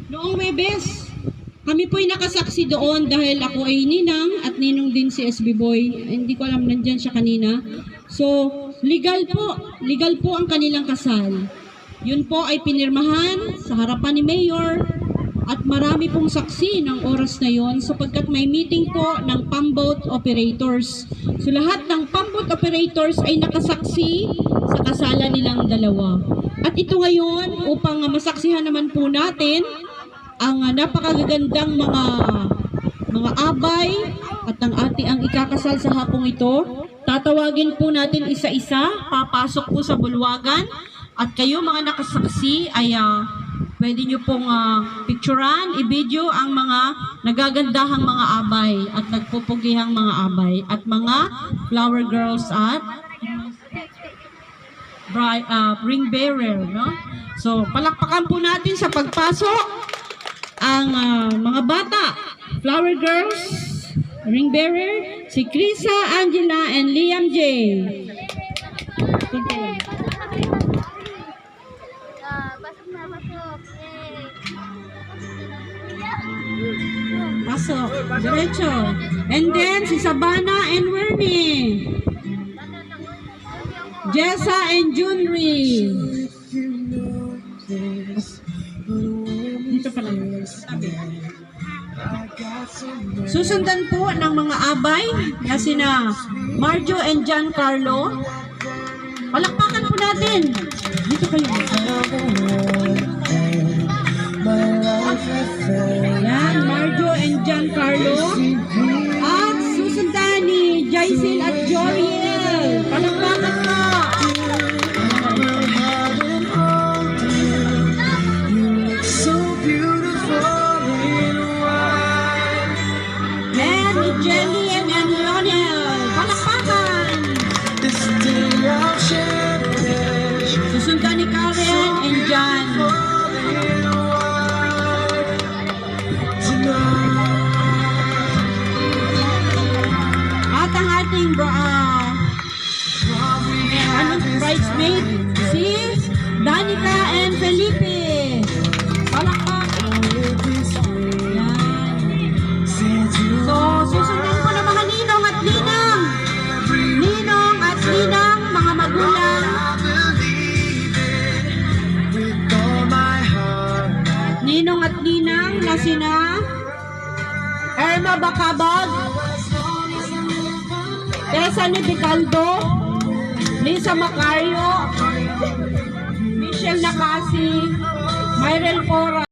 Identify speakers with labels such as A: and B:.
A: Noong Webes, kami po'y nakasaksi doon dahil ako ay ninang at ninong din si SB Boy. Hindi ko alam, nandyan siya kanina. So, legal po ang kanilang kasal. Yun po ay pinirmahan sa harapan ni Mayor at marami pong saksi ng oras na yon sapagkat may meeting po ng pamboat operators. So, lahat ng pamboat operators ay nakasaksi sa kasalan nilang dalawa. At ito ngayon, upang masaksihan naman po natin ang napakagagandang mga abay at ang ikakasal sa hapong ito, tatawagin po natin isa-isa, papasok po sa bulwagan, at kayo mga nakasaksi ay pwede nyo pong picturean, i-video ang mga nagagandahang mga abay at nagpupugihang mga abay at mga flower girls at ring bearer, no? So, palakpakan po natin sa pagpasok ang mga bata, flower girls, ring bearer, si Krisa, Angela, and Liam J. Pasok, diretso. And then, si Sabana and Wernie. Jessa and Junri. Dito pala. Susundan po ng mga abay na sina Marjo and Giancarlo. Palakpakan po natin. Dito kayo. Yan, Marjo and Giancarlo. At susundan ni Jaisil at Joriel. Palakpakan po. Jenny and Lionel. Palakpakan. Susundan ni Karen and John. At ang ating bridesmaid, si Danica and Felipe. Palakpakan. So, susundan ko ng mga ninong at ninang. Ninong at ninang, mga magulang. Ninong at ninang na sina Erma Bacabag, Tessa Nipicaldo, Lisa Macario, Michelle Nakasi, Myrel Cora.